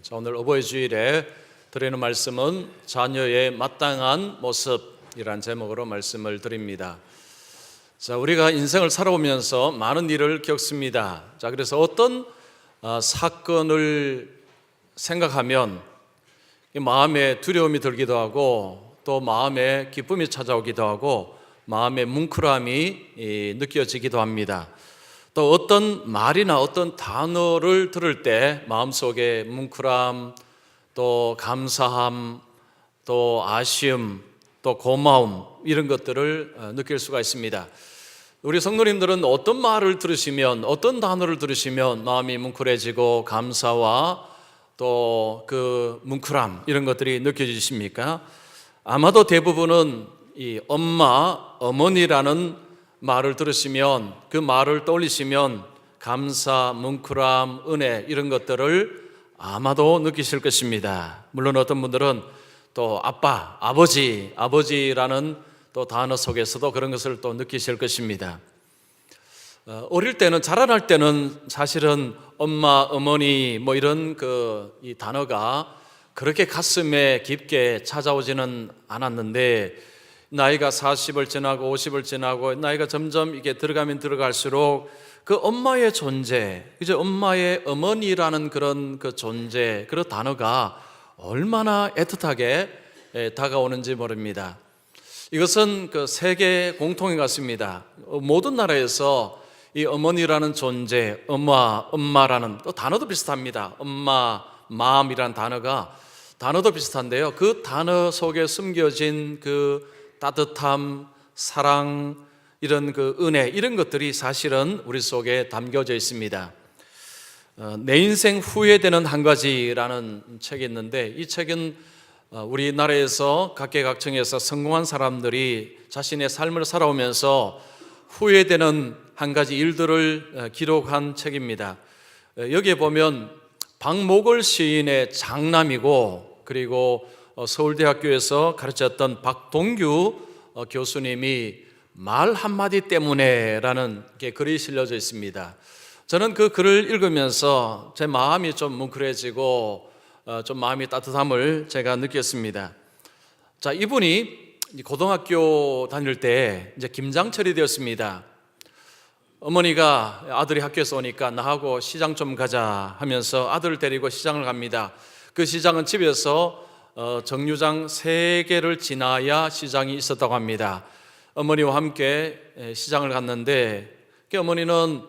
자, 오늘 어버이 주일에 드리는 말씀은 자녀의 마땅한 모습이란 제목으로 말씀을 드립니다. 자, 우리가 인생을 살아오면서 많은 일을 겪습니다. 자, 그래서 어떤 사건을 생각하면 마음에 두려움이 들기도 하고 또 마음에 기쁨이 찾아오기도 하고 마음에 뭉클함이 느껴지기도 합니다. 또 어떤 말이나 어떤 단어를 들을 때 마음속에 뭉클함, 또 감사함, 또 아쉬움, 또 고마움 이런 것들을 느낄 수가 있습니다. 우리 성도님들은 어떤 말을 들으시면 어떤 단어를 들으시면 마음이 뭉클해지고 감사와 또 그 뭉클함 이런 것들이 느껴지십니까? 아마도 대부분은 이 엄마, 어머니라는 말을 들으시면 그 말을 떠올리시면 감사, 뭉클함, 은혜 이런 것들을 아마도 느끼실 것입니다. 물론 어떤 분들은 또 아빠, 아버지라는 또 단어 속에서도 그런 것을 또 느끼실 것입니다. 어릴 때는 자라날 때는 사실은 엄마, 어머니 뭐 이런 이 단어가 그렇게 가슴에 깊게 찾아오지는 않았는데 나이가 40을 지나고 50을 지나고 나이가 점점 이게 들어가면 들어갈수록 그 엄마의 존재, 그죠? 엄마의 어머니라는 그런 그 존재, 그런 단어가 얼마나 애틋하게 다가오는지 모릅니다. 이것은 그 세계 공통인 것 같습니다. 모든 나라에서 이 어머니라는 존재, 엄마라는 또 단어도 비슷합니다. 엄마, 맘이라는 단어도 비슷한데요. 그 단어 속에 숨겨진 그 따뜻함, 사랑, 이런 그 은혜 이런 것들이 사실은 우리 속에 담겨져 있습니다. 내 인생 후회되는 한 가지라는 책이 있는데 이 책은 우리나라에서 각계각층에서 성공한 사람들이 자신의 삶을 살아오면서 후회되는 한 가지 일들을 기록한 책입니다. 여기에 보면 박목월 시인의 장남이고 그리고 서울대학교에서 가르쳤던 박동규 교수님이 말 한마디 때문에 라는 글이 실려져 있습니다. 저는 그 글을 읽으면서 제 마음이 좀 뭉클해지고 좀 마음이 따뜻함을 제가 느꼈습니다. 자, 이분이 고등학교 다닐 때 이제 김장철이 되었습니다. 어머니가 아들이 학교에서 오니까 나하고 시장 좀 가자 하면서 아들을 데리고 시장을 갑니다. 그 시장은 집에서 정류장 3개를 지나야 시장이 있었다고 합니다. 어머니와 함께 시장을 갔는데 어머니는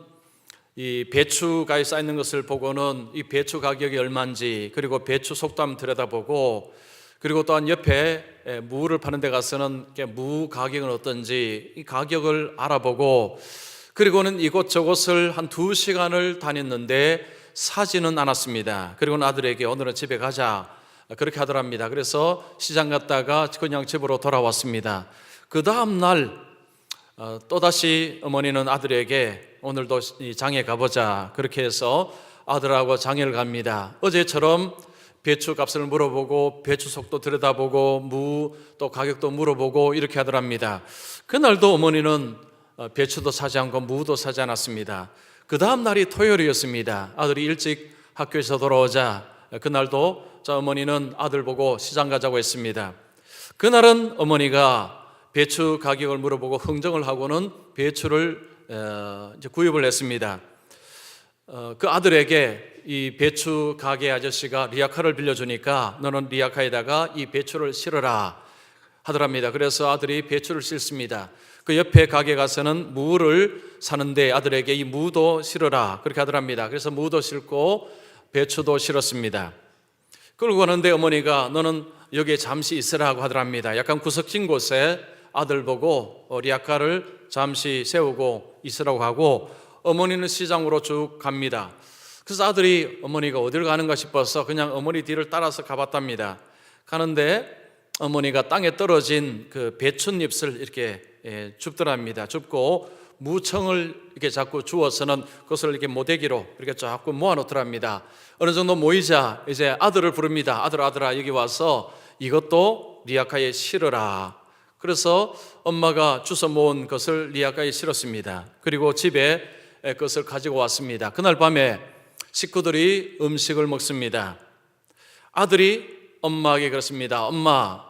이 배추가 쌓이는 것을 보고는 이 배추 가격이 얼마인지 그리고 배추 속도 한번 들여다보고 그리고 또한 옆에 무를 파는 데 가서는 무 가격은 어떤지 이 가격을 알아보고 그리고는 이곳저곳을 한 2시간을 다녔는데 사지는 않았습니다. 그리고는 아들에게 오늘은 집에 가자 그렇게 하더랍니다. 그래서 시장 갔다가 그냥 집으로 돌아왔습니다. 그 다음 날 또다시 어머니는 아들에게 오늘도 장에 가보자 그렇게 해서 아들하고 장에를 갑니다. 어제처럼 배추 값을 물어보고 배추 속도 들여다보고 무 또 가격도 물어보고 이렇게 하더랍니다. 그날도 어머니는 배추도 사지 않고 무도 사지 않았습니다. 그 다음 날이 토요일이었습니다. 아들이 일찍 학교에서 돌아오자 그날도 어머니는 아들 보고 시장 가자고 했습니다. 그날은 어머니가 배추 가격을 물어보고 흥정을 하고는 배추를 구입을 했습니다. 그 아들에게 이 배추 가게 아저씨가 리아카를 빌려주니까 너는 리아카에다가 이 배추를 실어라 하더랍니다. 그래서 아들이 배추를 싣습니다. 그 옆에 가게 가서는 무를 사는데 아들에게 이 무도 실어라 그렇게 하더랍니다. 그래서 무도 실고 배추도 실었습니다. 그러고 가는데 어머니가 너는 여기에 잠시 있으라고 하더랍니다. 약간 구석진 곳에 아들 보고 리아카를 잠시 세우고 있으라고 하고 어머니는 시장으로 쭉 갑니다. 그래서 아들이 어머니가 어디를 가는가 싶어서 그냥 어머니 뒤를 따라서 가봤답니다. 가는데 어머니가 땅에 떨어진 그 배춧잎을 이렇게 줍더랍니다. 줍고 무청을 이렇게 자꾸 주워서는 그것을 이렇게 모대기로 이렇게 자꾸 모아놓더랍니다. 어느 정도 모이자 이제 아들을 부릅니다. 아들아 여기 와서 이것도 리아카에 실어라. 그래서 엄마가 주워 모은 것을 리아카에 실었습니다. 그리고 집에 그것을 가지고 왔습니다. 그날 밤에 식구들이 음식을 먹습니다. 아들이 엄마에게 그렇습니다. 엄마,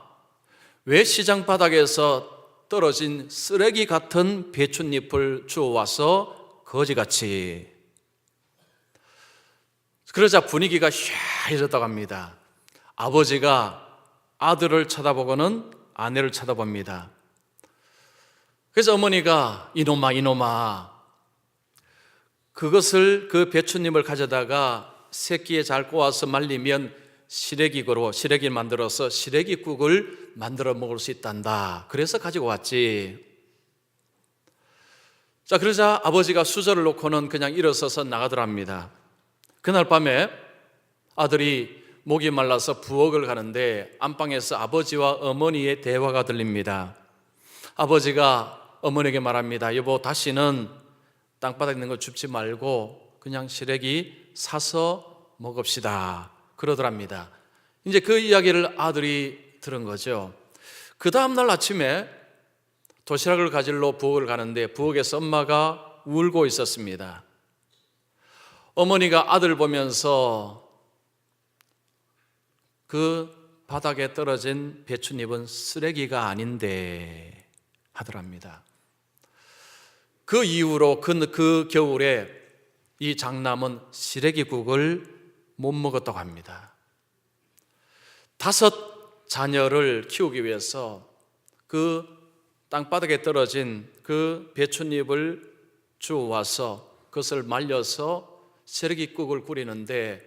왜 시장 바닥에서 떨어진 쓰레기 같은 배춧잎을 주워와서 거지같이. 그러자 분위기가 휘해졌다고 합니다. 아버지가 아들을 쳐다보고는 아내를 쳐다봅니다. 그래서 어머니가 이놈아 그것을 그 배춧잎을 가져다가 새끼에 잘 꼬아서 말리면 시래기를 만들어서 시래기국을 만들어 먹을 수 있단다. 그래서 가지고 왔지. 자, 그러자 아버지가 수저를 놓고는 그냥 일어서서 나가더랍니다. 그날 밤에 아들이 목이 말라서 부엌을 가는데 안방에서 아버지와 어머니의 대화가 들립니다. 아버지가 어머니에게 말합니다. 여보, 다시는 땅바닥에 있는 거 줍지 말고 그냥 시래기 사서 먹읍시다. 그러더랍니다. 이제 그 이야기를 아들이 들은 거죠. 그 다음날 아침에 도시락을 가지러 부엌을 가는데 부엌에서 엄마가 울고 있었습니다. 어머니가 아들 보면서 그 바닥에 떨어진 배춧잎은 쓰레기가 아닌데 하더랍니다. 그 이후로 그 겨울에 이 장남은 시래기국을 못 먹었다고 합니다. 5 자녀를 키우기 위해서 그 땅바닥에 떨어진 그 배춧잎을 주워와서 그것을 말려서 시래기국을 끓이는데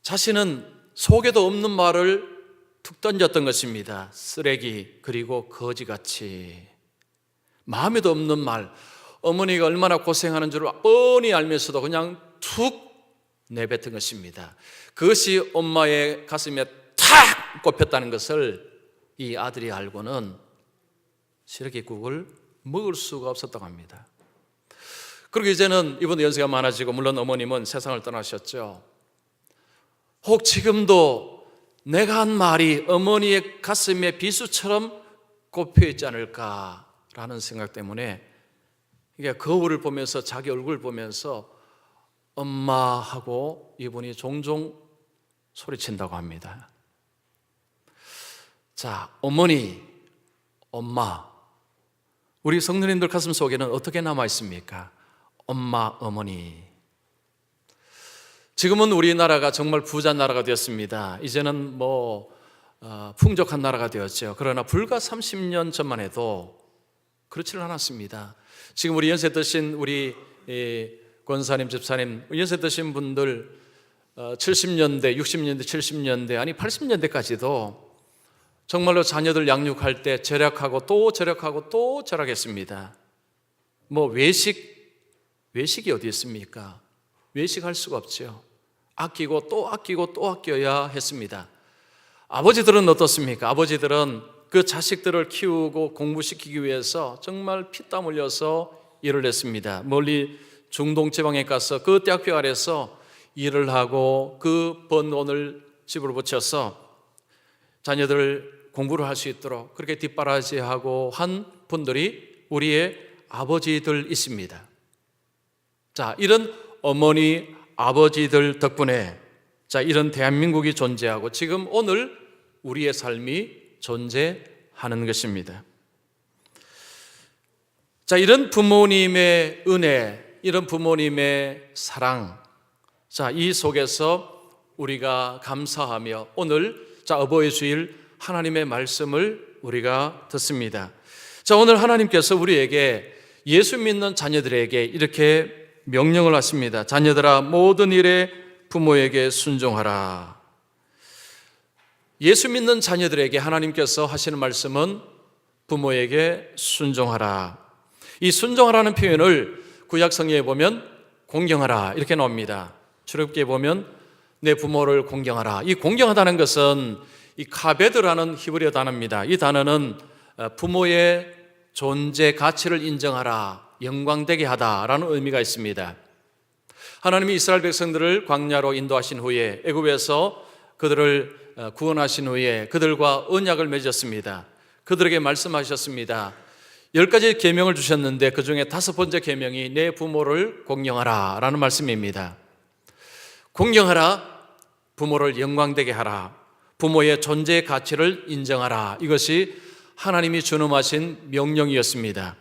자신은 속에도 없는 말을 툭 던졌던 것입니다. 쓰레기, 그리고 거지같이. 마음에도 없는 말, 어머니가 얼마나 고생하는 줄 뻔히 알면서도 그냥 툭 내뱉은 것입니다. 그것이 엄마의 가슴에 탁 꼽혔다는 것을 이 아들이 알고는 시래기국을 먹을 수가 없었다고 합니다. 그리고 이제는 이번 연세가 많아지고 물론 어머님은 세상을 떠나셨죠. 혹 지금도 내가 한 말이 어머니의 가슴에 비수처럼 꼽혀 있지 않을까라는 생각 때문에 이게 거울을 보면서 자기 얼굴을 보면서 엄마 하고 이분이 종종 소리친다고 합니다. 자, 어머니, 엄마, 우리 성도님들 가슴 속에는 어떻게 남아 있습니까? 엄마, 어머니. 지금은 우리나라가 정말 부자 나라가 되었습니다. 이제는 풍족한 나라가 되었죠. 그러나 불과 30년 전만 해도 그렇지는 않았습니다. 지금 우리 연세 드신 우리 권사님, 집사님, 연세 드신 분들 70년대, 60년대, 70년대, 아니 80년대까지도 정말로 자녀들 양육할 때 절약하고 또 절약하고 또 절약했습니다. 외식이 어디 있습니까? 외식할 수가 없죠. 아끼고 또 아끼고 또 아껴야 했습니다. 아버지들은 어떻습니까? 아버지들은 그 자식들을 키우고 공부시키기 위해서 정말 피땀 흘려서 일을 했습니다. 멀리 중동 지방에 가서 그 대학교 아래서 일을 하고 그 번 돈을 집으로 붙여서 자녀들 공부를 할 수 있도록 그렇게 뒷바라지하고 한 분들이 우리의 아버지들 있습니다. 자, 이런 어머니, 아버지들 덕분에 이런 대한민국이 존재하고 지금 오늘 우리의 삶이 존재하는 것입니다. 자, 이런 부모님의 은혜, 이런 부모님의 사랑, 이 속에서 우리가 감사하며 오늘 어버이 주일 하나님의 말씀을 우리가 듣습니다. 자, 오늘 하나님께서 우리에게 예수 믿는 자녀들에게 이렇게 명령을 하십니다. 자녀들아, 모든 일에 부모에게 순종하라. 예수 믿는 자녀들에게 하나님께서 하시는 말씀은 부모에게 순종하라. 이 순종하라는 표현을 구약 성경에 보면 공경하라 이렇게 나옵니다. 출애굽기에 보면 내 부모를 공경하라. 이 공경하다는 것은 이 카베드라는 히브리어 단어입니다. 이 단어는 부모의 존재 가치를 인정하라, 영광되게 하다라는 의미가 있습니다. 하나님이 이스라엘 백성들을 광야로 인도하신 후에 애굽에서 그들을 구원하신 후에 그들과 언약을 맺었습니다. 그들에게 말씀하셨습니다. 10가지 계명을 주셨는데 그 중에 5번째 계명이 내 부모를 공경하라 라는 말씀입니다. 공경하라, 부모를 영광되게 하라. 부모의 존재의 가치를 인정하라. 이것이 하나님이 준엄하신 명령이었습니다.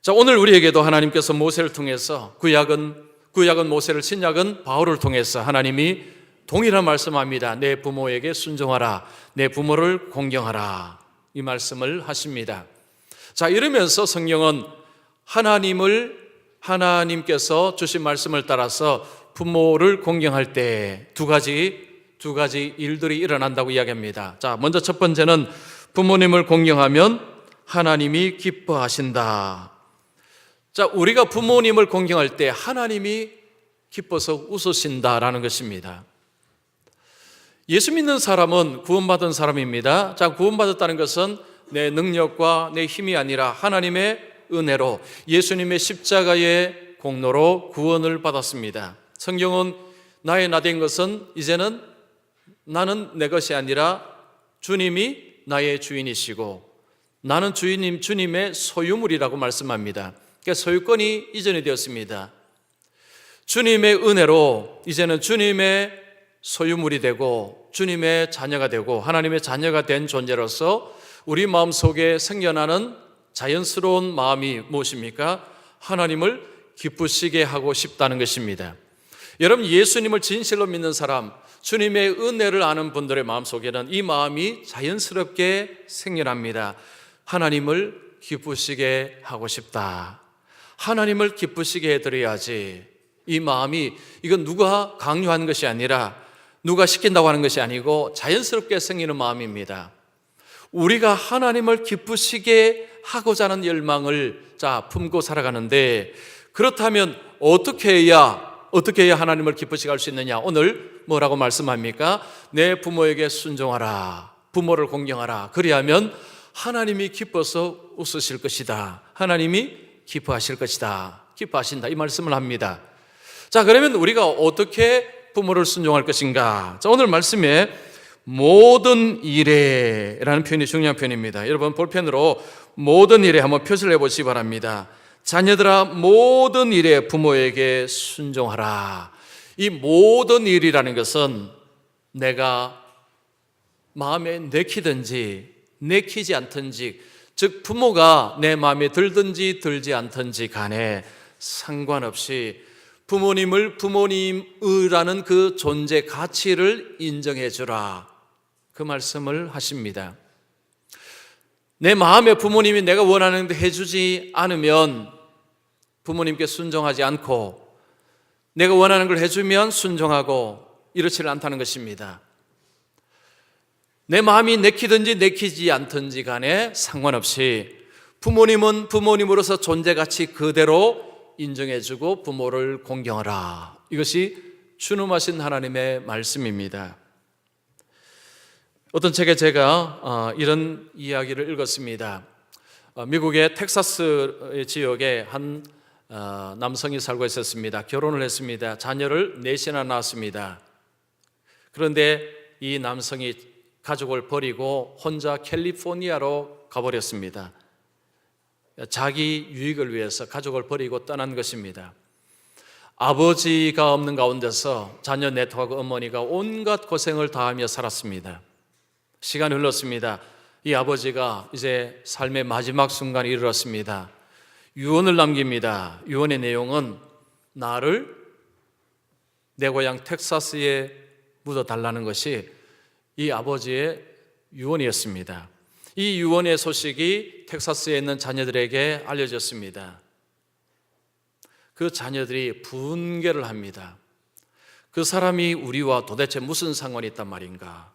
자, 오늘 우리에게도 하나님께서 모세를 통해서 구약은 모세를, 신약은 바울을 통해서 하나님이 동일한 말씀합니다. 내 부모에게 순종하라. 내 부모를 공경하라. 이 말씀을 하십니다. 자, 이러면서 성경은 하나님께서 주신 말씀을 따라서 부모를 공경할 때 두 가지 일들이 일어난다고 이야기합니다. 자, 먼저 첫 번째는 부모님을 공경하면 하나님이 기뻐하신다. 자, 우리가 부모님을 공경할 때 하나님이 기뻐서 웃으신다라는 것입니다. 예수 믿는 사람은 구원받은 사람입니다. 자, 구원받았다는 것은 내 능력과 내 힘이 아니라 하나님의 은혜로 예수님의 십자가의 공로로 구원을 받았습니다. 성경은 나의 나 된 것은 이제는 나는 내 것이 아니라 주님이 나의 주인이시고 나는 주님의 소유물이라고 말씀합니다. 그러니까 소유권이 이전이 되었습니다. 주님의 은혜로 이제는 주님의 소유물이 되고 주님의 자녀가 되고 하나님의 자녀가 된 존재로서 우리 마음속에 생겨나는 자연스러운 마음이 무엇입니까? 하나님을 기쁘시게 하고 싶다는 것입니다. 여러분, 예수님을 진실로 믿는 사람, 주님의 은혜를 아는 분들의 마음속에는 이 마음이 자연스럽게 생겨납니다. 하나님을 기쁘시게 하고 싶다. 하나님을 기쁘시게 해드려야지. 이 마음이, 이건 누가 강요한 것이 아니라 누가 시킨다고 하는 것이 아니고 자연스럽게 생기는 마음입니다. 우리가 하나님을 기쁘시게 하고자 하는 열망을 품고 살아가는데, 그렇다면 어떻게 해야 하나님을 기쁘시게 할 수 있느냐? 오늘 뭐라고 말씀합니까? 내 부모에게 순종하라. 부모를 공경하라. 그리하면 하나님이 기뻐서 웃으실 것이다. 하나님이 기뻐하실 것이다. 기뻐하신다. 이 말씀을 합니다. 자, 그러면 우리가 어떻게 부모를 순종할 것인가? 자, 오늘 말씀에 모든 일에 라는 표현이 중요한 표현입니다. 여러분, 볼펜으로 모든 일에 한번 표시를 해보시기 바랍니다. 자녀들아, 모든 일에 부모에게 순종하라. 이 모든 일이라는 것은 내가 마음에 내키든지 내키지 않든지, 즉 부모가 내 마음에 들든지 들지 않든지 간에 상관없이 부모님을 부모님이라는 그 존재 가치를 인정해 주라. 그 말씀을 하십니다. 내 마음에 부모님이 내가 원하는 데 해주지 않으면 부모님께 순종하지 않고, 내가 원하는 걸 해주면 순종하고, 이렇지를 않다는 것입니다. 내 마음이 내키든지 내키지 않든지 간에 상관없이 부모님은 부모님으로서 존재가치 그대로 인정해주고 부모를 공경하라. 이것이 준엄하신 하나님의 말씀입니다. 어떤 책에 제가 이런 이야기를 읽었습니다. 미국의 텍사스 지역에 한 남성이 살고 있었습니다. 결혼을 했습니다. 자녀를 넷이나 낳았습니다. 그런데 이 남성이 가족을 버리고 혼자 캘리포니아로 가버렸습니다. 자기 유익을 위해서 가족을 버리고 떠난 것입니다. 아버지가 없는 가운데서 자녀 넷하고 어머니가 온갖 고생을 다하며 살았습니다. 시간이 흘렀습니다. 이 아버지가 이제 삶의 마지막 순간에 이르렀습니다. 유언을 남깁니다. 유언의 내용은 나를 내 고향 텍사스에 묻어달라는 것이 이 아버지의 유언이었습니다. 이 유언의 소식이 텍사스에 있는 자녀들에게 알려졌습니다. 그 자녀들이 분개를 합니다. 그 사람이 우리와 도대체 무슨 상관이 있단 말인가?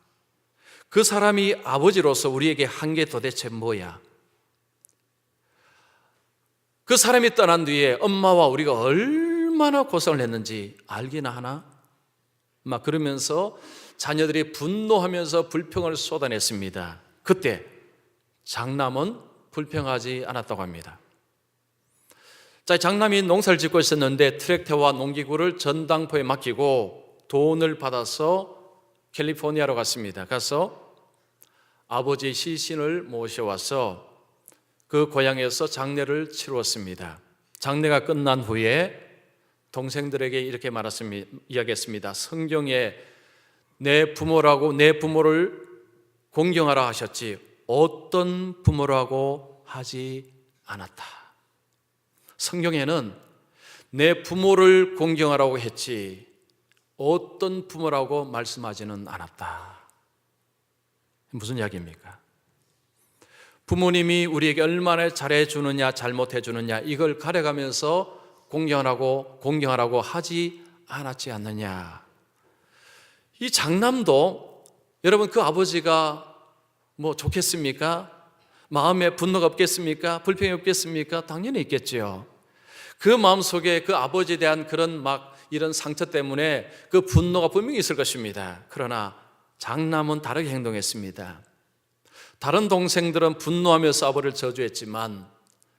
그 사람이 아버지로서 우리에게 한 게 도대체 뭐야? 그 사람이 떠난 뒤에 엄마와 우리가 얼마나 고생을 했는지 알기나 하나? 막 그러면서 자녀들이 분노하면서 불평을 쏟아냈습니다. 그때 장남은 불평하지 않았다고 합니다. 자, 장남이 농사를 짓고 있었는데 트랙터와 농기구를 전당포에 맡기고 돈을 받아서 캘리포니아로 갔습니다. 가서 아버지 시신을 모셔와서 그 고향에서 장례를 치루었습니다. 장례가 끝난 후에 동생들에게 이렇게 이야기했습니다. 성경에 내 부모를 공경하라 하셨지 어떤 부모라고 하지 않았다. 성경에는 내 부모를 공경하라고 했지 어떤 부모라고 말씀하지는 않았다. 무슨 이야기입니까? 부모님이 우리에게 얼마나 잘해주느냐 잘못해주느냐 이걸 가려가면서 공경하라고 하지 않았지 않느냐. 이 장남도 여러분 그 아버지가 뭐 좋겠습니까? 마음에 분노가 없겠습니까? 불평이 없겠습니까? 당연히 있겠지요. 그 마음속에 그 아버지에 대한 그런 이런 상처 때문에 그 분노가 분명히 있을 것입니다. 그러나 장남은 다르게 행동했습니다. 다른 동생들은 분노하면서 아버지를 저주했지만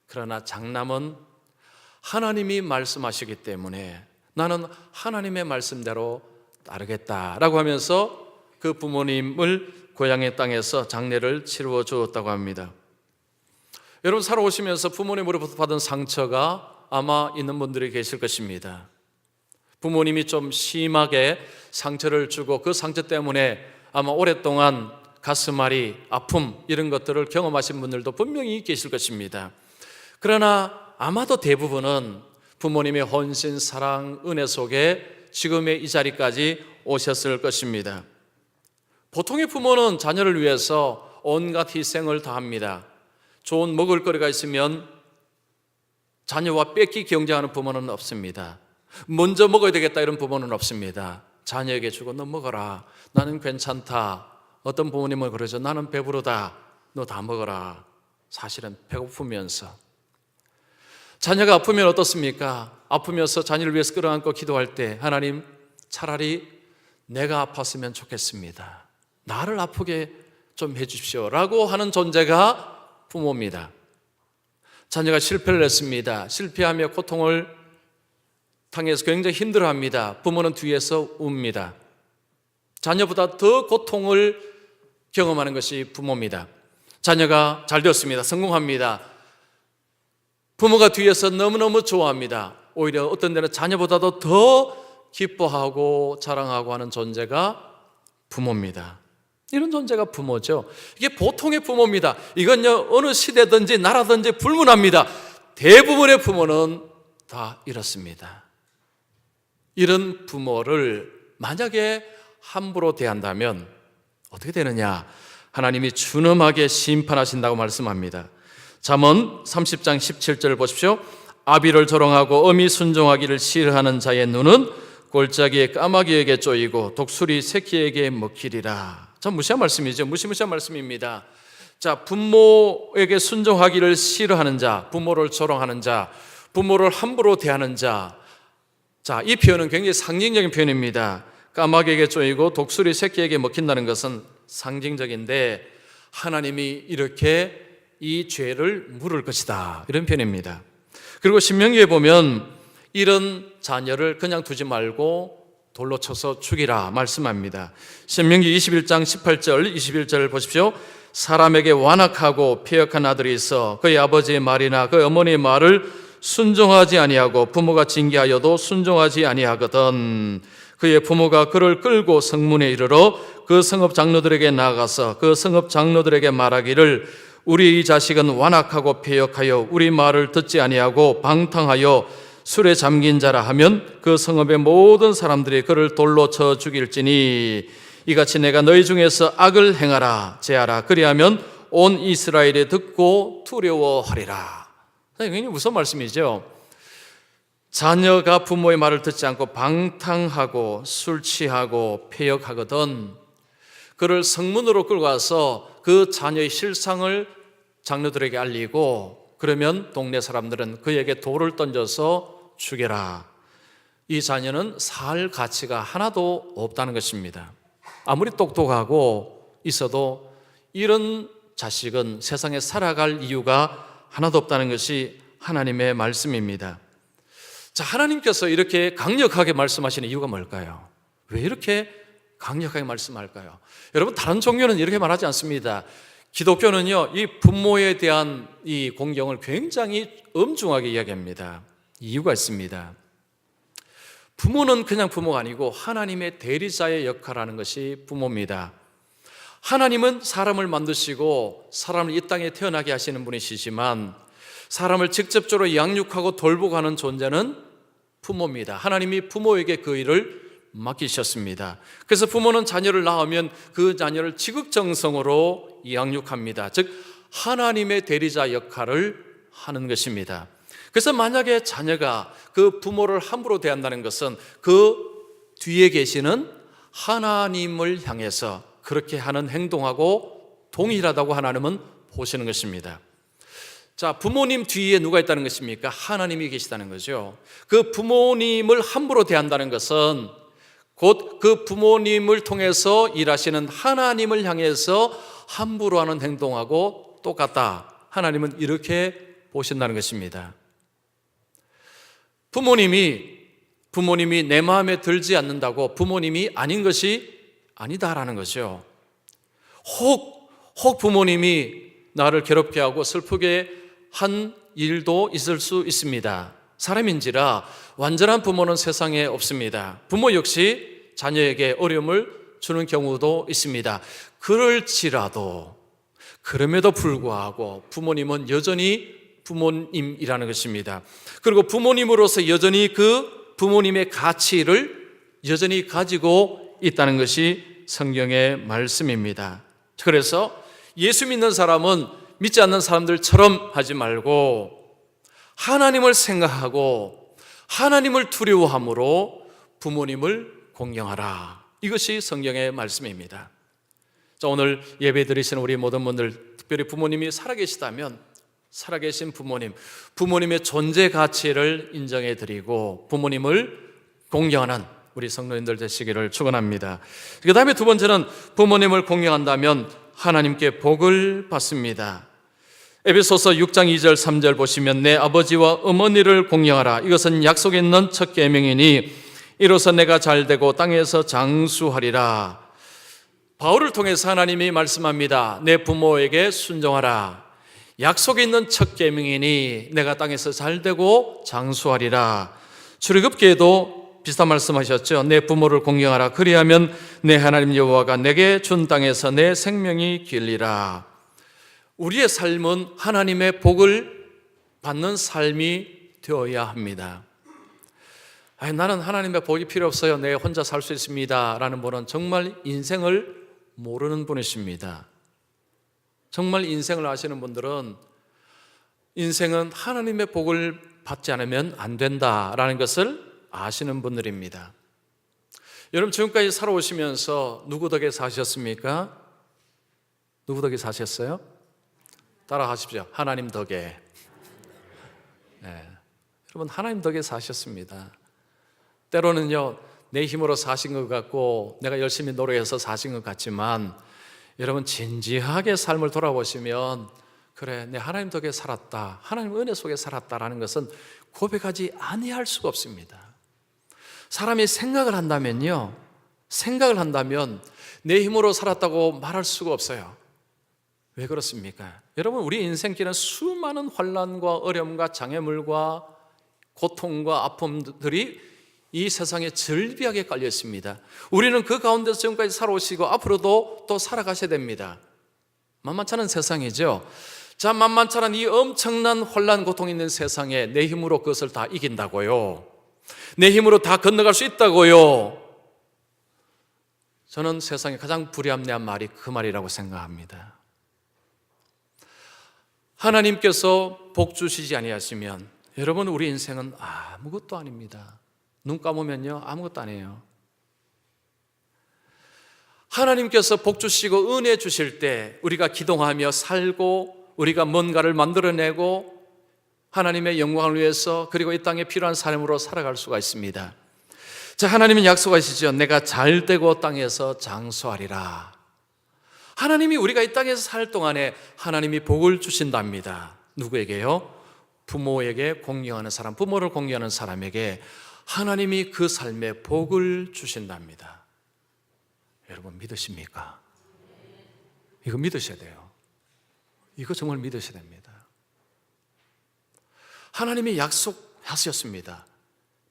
그러나 장남은 하나님이 말씀하시기 때문에 나는 하나님의 말씀대로 따르겠다라고 하면서 그 부모님을 고향의 땅에서 장례를 치루어 주었다고 합니다. 여러분 살아오시면서 부모님으로부터 받은 상처가 아마 있는 분들이 계실 것입니다. 부모님이 좀 심하게 상처를 주고 그 상처 때문에 아마 오랫동안 가슴앓이, 아픔 이런 것들을 경험하신 분들도 분명히 계실 것입니다. 그러나 아마도 대부분은 부모님의 헌신, 사랑, 은혜 속에 지금의 이 자리까지 오셨을 것입니다. 보통의 부모는 자녀를 위해서 온갖 희생을 다합니다. 좋은 먹을거리가 있으면 자녀와 뺏기 경쟁하는 부모는 없습니다. 먼저 먹어야 되겠다 이런 부모는 없습니다. 자녀에게 주고 너 먹어라. 나는 괜찮다. 어떤 부모님은 그러죠. 나는 배부르다. 너 다 먹어라. 사실은 배고프면서. 자녀가 아프면 어떻습니까? 아프면서 자녀를 위해서 끌어안고 기도할 때 하나님 차라리 내가 아팠으면 좋겠습니다. 나를 아프게 좀 해주십시오 라고 하는 존재가 부모입니다. 자녀가 실패를 했습니다. 실패하며 고통을 당해서 굉장히 힘들어합니다. 부모는 뒤에서 웁니다. 자녀보다 더 고통을 경험하는 것이 부모입니다. 자녀가 잘 되었습니다. 성공합니다. 부모가 뒤에서 너무너무 좋아합니다. 오히려 어떤 데는 자녀보다도 더 기뻐하고 자랑하고 하는 존재가 부모입니다. 이런 존재가 부모죠. 이게 보통의 부모입니다. 이건요 어느 시대든지 나라든지 불문합니다. 대부분의 부모는 다 이렇습니다. 이런 부모를 만약에 함부로 대한다면 어떻게 되느냐? 하나님이 준엄하게 심판하신다고 말씀합니다. 잠언 30장 17절을 보십시오. 아비를 조롱하고 엄히 순종하기를 싫어하는 자의 눈은 골짜기의 까마귀에게 쪼이고 독수리 새끼에게 먹히리라. 참 무시한 말씀이죠. 무시무시한 말씀입니다. 자, 부모에게 순종하기를 싫어하는 자, 부모를 조롱하는 자, 부모를 함부로 대하는 자. 자, 이 표현은 굉장히 상징적인 표현입니다. 까마귀에게 쪼이고 독수리 새끼에게 먹힌다는 것은 상징적인데 하나님이 이렇게 이 죄를 물을 것이다 이런 표현입니다. 그리고 신명기에 보면 이런 자녀를 그냥 두지 말고 돌로 쳐서 죽이라 말씀합니다. 신명기 21장 18절 21절을 보십시오. 사람에게 완악하고 패역한 아들이 있어 그의 아버지의 말이나 그의 어머니의 말을 순종하지 아니하고 부모가 징계하여도 순종하지 아니하거든 그의 부모가 그를 끌고 성문에 이르러 그 성읍 장로들에게 나아가서 그 성읍 장로들에게 말하기를 우리 이 자식은 완악하고 패역하여 우리 말을 듣지 아니하고 방탕하여 술에 잠긴 자라 하면 그 성읍의 모든 사람들이 그를 돌로 쳐 죽일지니 이같이 내가 너희 중에서 악을 행하라 제하라 그리하면 온 이스라엘이 듣고 두려워하리라. 굉장히 무서운 말씀이죠. 자녀가 부모의 말을 듣지 않고 방탕하고 술 취하고 패역하거든 그를 성문으로 끌고 와서 그 자녀의 실상을 장로들에게 알리고 그러면 동네 사람들은 그에게 돌을 던져서 죽여라. 이 자녀는 살 가치가 하나도 없다는 것입니다. 아무리 똑똑하고 있어도 이런 자식은 세상에 살아갈 이유가 하나도 없다는 것이 하나님의 말씀입니다. 자, 하나님께서 이렇게 강력하게 말씀하시는 이유가 뭘까요? 왜 이렇게 강력하게 말씀할까요? 여러분 다른 종교는 이렇게 말하지 않습니다. 기독교는요 이 부모에 대한 이 공경을 굉장히 엄중하게 이야기합니다. 이유가 있습니다. 부모는 그냥 부모가 아니고 하나님의 대리자의 역할을 하는 것이 부모입니다. 하나님은 사람을 만드시고 사람을 이 땅에 태어나게 하시는 분이시지만 사람을 직접적으로 양육하고 돌보고 하는 존재는 부모입니다. 하나님이 부모에게 그 일을 맡기셨습니다. 그래서 부모는 자녀를 낳으면 그 자녀를 지극정성으로 양육합니다. 즉 하나님의 대리자 역할을 하는 것입니다. 그래서 만약에 자녀가 그 부모를 함부로 대한다는 것은 그 뒤에 계시는 하나님을 향해서 그렇게 하는 행동하고 동일하다고 하나님은 보시는 것입니다. 자, 부모님 뒤에 누가 있다는 것입니까? 하나님이 계시다는 거죠. 그 부모님을 함부로 대한다는 것은 곧 그 부모님을 통해서 일하시는 하나님을 향해서 함부로 하는 행동하고 똑같다. 하나님은 이렇게 보신다는 것입니다. 부모님이 내 마음에 들지 않는다고 부모님이 아닌 것이 아니다라는 거죠. 혹 부모님이 나를 괴롭게 하고 슬프게 한 일도 있을 수 있습니다. 사람인지라 완전한 부모는 세상에 없습니다. 부모 역시 자녀에게 어려움을 주는 경우도 있습니다. 그럼에도 불구하고 부모님은 여전히 부모님이라는 것입니다. 그리고 부모님으로서 여전히 그 부모님의 가치를 여전히 가지고 있다는 것이 성경의 말씀입니다. 그래서 예수 믿는 사람은 믿지 않는 사람들처럼 하지 말고 하나님을 생각하고 하나님을 두려워함으로 부모님을 공경하라. 이것이 성경의 말씀입니다. 자, 오늘 예배 드리시는 우리 모든 분들, 특별히 부모님이 살아계시다면 살아계신 부모님의 존재 가치를 인정해 드리고 부모님을 공경하는 우리 성도님들 되시기를 축원합니다. 그 다음에 두 번째는 부모님을 공경한다면 하나님께 복을 받습니다. 에베소서 6장 2절 3절 보시면 내 아버지와 어머니를 공경하라. 이것은 약속에 있는 첫 계명이니 이로써 내가 잘되고 땅에서 장수하리라. 바울을 통해서 하나님이 말씀합니다. 내 부모에게 순종하라. 약속에 있는 첫 계명이니 내가 땅에서 잘되고 장수하리라. 출애굽기에도 비슷한 말씀하셨죠. 내 부모를 공경하라. 그리하면 내 하나님 여호와가 내게 준 땅에서 내 생명이 길리라. 우리의 삶은 하나님의 복을 받는 삶이 되어야 합니다. 나는 하나님의 복이 필요 없어요. 내 혼자 살 수 있습니다. 라는 분은 정말 인생을 모르는 분이십니다. 정말 인생을 아시는 분들은 인생은 하나님의 복을 받지 않으면 안 된다라는 것을 아시는 분들입니다. 여러분 지금까지 살아오시면서 누구 덕에 사셨습니까? 누구 덕에 사셨어요? 따라하십시오. 하나님 덕에. 네. 여러분 하나님 덕에 사셨습니다. 때로는요 내 힘으로 사신 것 같고 내가 열심히 노력해서 사신 것 같지만 여러분 진지하게 삶을 돌아보시면 그래 내 하나님 덕에 살았다, 하나님 은혜 속에 살았다라는 것은 고백하지 아니할 수가 없습니다. 사람이 생각을 한다면 내 힘으로 살았다고 말할 수가 없어요. 왜 그렇습니까? 여러분 우리 인생길은 수많은 환난과 어려움과 장애물과 고통과 아픔들이 이 세상에 절비하게 깔려 있습니다. 우리는 그 가운데서 지금까지 살아오시고 앞으로도 또 살아가셔야 됩니다. 만만찮은 세상이죠. 자, 만만찮은 이 엄청난 혼란 고통 있는 세상에 내 힘으로 그것을 다 이긴다고요? 내 힘으로 다 건너갈 수 있다고요? 저는 세상에 가장 불합리한 말이 그 말이라고 생각합니다. 하나님께서 복 주시지 아니하시면 여러분 우리 인생은 아무것도 아닙니다. 눈 감으면요 아무것도 아니에요. 하나님께서 복 주시고 은혜 주실 때 우리가 기도하며 살고 우리가 뭔가를 만들어내고 하나님의 영광을 위해서 그리고 이 땅에 필요한 삶으로 살아갈 수가 있습니다. 자, 하나님은 약속하시죠. 내가 잘되고 땅에서 장수하리라. 하나님이 우리가 이 땅에서 살 동안에 하나님이 복을 주신답니다. 누구에게요? 부모에게 공경하는 사람, 부모를 공경하는 사람에게 하나님이 그 삶에 복을 주신답니다. 여러분 믿으십니까? 이거 믿으셔야 돼요. 이거 정말 믿으셔야 됩니다. 하나님이 약속하셨습니다.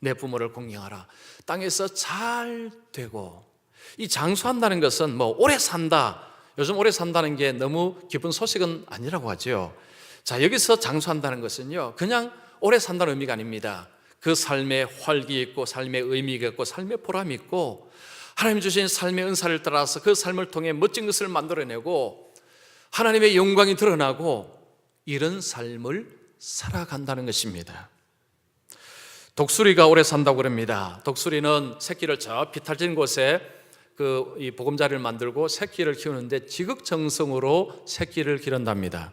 내 부모를 공경하라. 땅에서 잘 되고, 이 장수한다는 것은 뭐 오래 산다, 요즘 오래 산다는 게 너무 기쁜 소식은 아니라고 하죠. 자, 여기서 장수한다는 것은요, 그냥 오래 산다는 의미가 아닙니다. 그 삶에 활기 있고, 삶의 의미가 있고, 삶의 보람이 있고, 하나님 주신 삶의 은사를 따라서 그 삶을 통해 멋진 것을 만들어내고 하나님의 영광이 드러나고, 이런 삶을 살아간다는 것입니다. 독수리가 오래 산다고 그럽니다. 독수리는 새끼를 저 비탈진 곳에 이 보금자리를 만들고 새끼를 키우는데 지극정성으로 새끼를 기른답니다.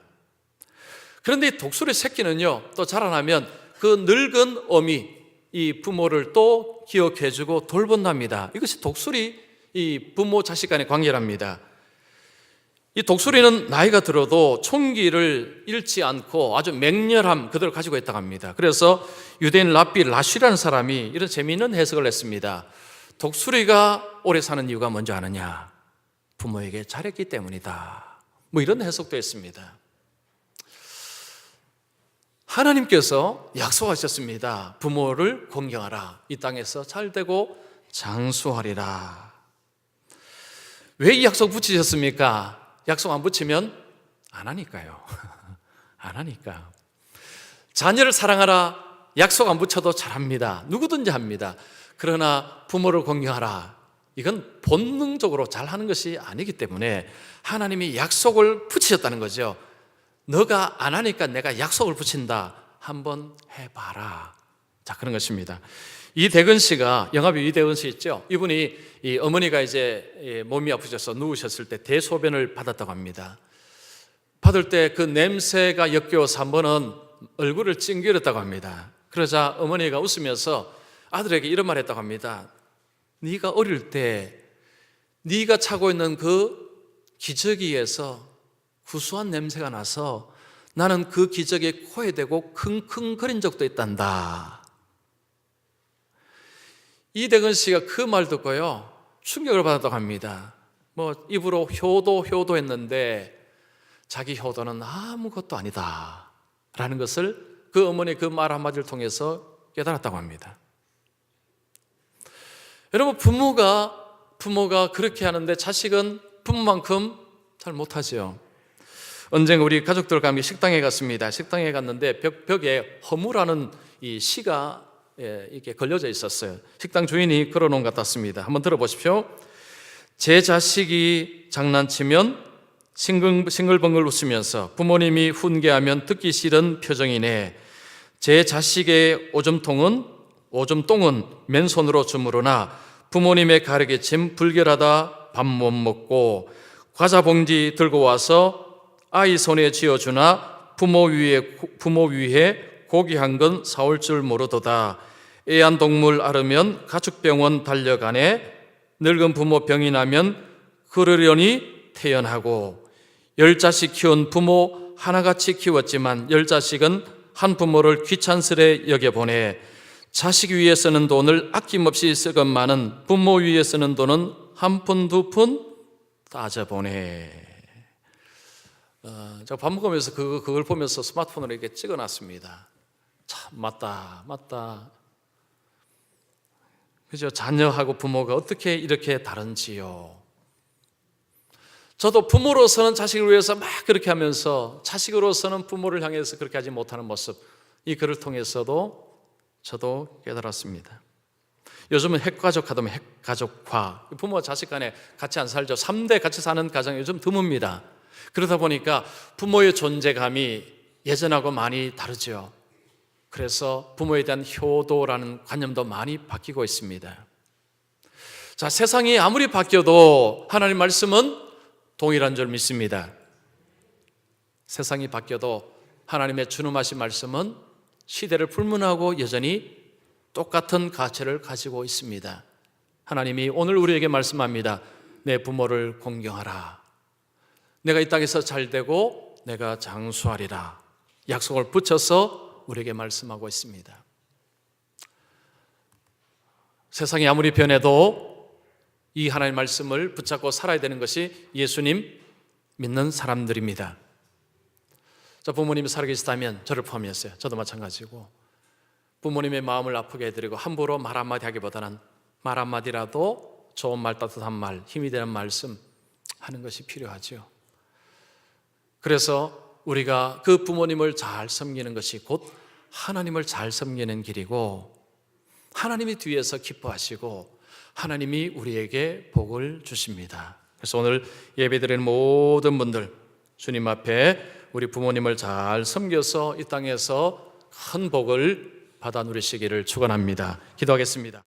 그런데 이 독수리 새끼는요, 또 자라나면 그 늙은 어미, 이 부모를 또 기억해주고 돌본답니다. 이것이 독수리, 이 부모 자식 간의 관계랍니다. 이 독수리는 나이가 들어도 총기를 잃지 않고 아주 맹렬함 그대로 가지고 있다고 합니다. 그래서 유대인 랍비 라쉬라는 사람이 이런 재미있는 해석을 했습니다. 독수리가 오래 사는 이유가 뭔지 아느냐? 부모에게 잘했기 때문이다. 뭐 이런 해석도 했습니다. 하나님께서 약속하셨습니다. 부모를 공경하라. 이 땅에서 잘되고 장수하리라. 왜 이 약속 붙이셨습니까? 약속 안 붙이면 안 하니까요. 안 하니까. 자녀를 사랑하라. 약속 안 붙여도 잘합니다. 누구든지 합니다. 그러나 부모를 공경하라. 이건 본능적으로 잘하는 것이 아니기 때문에 하나님이 약속을 붙이셨다는 거죠. 너가 안 하니까 내가 약속을 붙인다. 한번 해봐라. 자, 그런 것입니다. 이대근 씨가, 영화배우 이대근 씨 있죠? 이분이 이 어머니가 이제 몸이 아프셔서 누우셨을 때 대소변을 받았다고 합니다. 받을 때 그 냄새가 역겨워서 한 번은 얼굴을 찡그렸다고 합니다. 그러자 어머니가 웃으면서 아들에게 이런 말 했다고 합니다. 네가 어릴 때 네가 차고 있는 그 기저귀에서 구수한 냄새가 나서 나는 그 기저귀에 코에 대고 킁킁거린 적도 있단다. 이대근 씨가 그 말 듣고요, 충격을 받았다고 합니다. 뭐 입으로 효도했는데 자기 효도는 아무것도 아니다 라는 것을 그 어머니의 그 말 한마디를 통해서 깨달았다고 합니다. 여러분, 부모가 그렇게 하는데 자식은 부모만큼 잘 못하죠. 언젠가 우리 가족들과 함께 식당에 갔습니다. 식당에 갔는데 벽에 허무라는 이 시가 이렇게 걸려져 있었어요. 식당 주인이 걸어놓은 것 같았습니다. 한번 들어보십시오. 제 자식이 장난치면 싱글벙글 웃으면서 부모님이 훈계하면 듣기 싫은 표정이네. 제 자식의 오줌똥은 맨손으로 주무르나 부모님의 가르치심 불결하다 밥 못 먹고 과자 봉지 들고 와서 아이 손에 쥐어주나 부모 위에 고기 한 건 사올 줄 모르도다. 애완동물 앓으면 가축병원 달려가네. 늙은 부모 병이 나면 그러려니 태연하고 10자식 키운 부모 하나같이 키웠지만 10자식은 한 부모를 귀찮스레 여겨보내. 자식 위에 쓰는 돈을 아낌없이 쓰건만은 부모 위에 쓰는 돈은 한 푼 두 푼 따져보내. 제가 밥 먹으면서 그걸 보면서 스마트폰으로 이렇게 찍어놨습니다. 참 맞다. 그죠? 자녀하고 부모가 어떻게 이렇게 다른지요. 저도 부모로서는 자식을 위해서 막 그렇게 하면서 자식으로서는 부모를 향해서 그렇게 하지 못하는 모습, 이 글을 통해서도 저도 깨달았습니다. 요즘은 핵가족 하다면 핵가족화, 부모와 자식 간에 같이 안 살죠. 3대 같이 사는 가정이 요즘 드뭅니다. 그러다 보니까 부모의 존재감이 예전하고 많이 다르죠. 그래서 부모에 대한 효도라는 관념도 많이 바뀌고 있습니다. 자, 세상이 아무리 바뀌어도 하나님 말씀은 동일한 줄 믿습니다. 세상이 바뀌어도 하나님의 준엄하신 말씀은 시대를 불문하고 여전히 똑같은 가치를 가지고 있습니다. 하나님이 오늘 우리에게 말씀합니다. 내 부모를 공경하라. 내가 이 땅에서 잘되고 내가 장수하리라. 약속을 붙여서 우리에게 말씀하고 있습니다. 세상이 아무리 변해도 이 하나님의 말씀을 붙잡고 살아야 되는 것이 예수님 믿는 사람들입니다. 자, 부모님이 살아계시다면 저를 포함했어요. 저도 마찬가지고 부모님의 마음을 아프게 해드리고 함부로 말 한마디 하기보다는 말 한마디라도 좋은 말, 따뜻한 말, 힘이 되는 말씀 하는 것이 필요하죠. 그래서 우리가 그 부모님을 잘 섬기는 것이 곧 하나님을 잘 섬기는 길이고, 하나님이 뒤에서 기뻐하시고 하나님이 우리에게 복을 주십니다. 그래서 오늘 예배드리는 모든 분들, 주님 앞에 우리 부모님을 잘 섬겨서 이 땅에서 큰 복을 받아 누리시기를 축원합니다. 기도하겠습니다.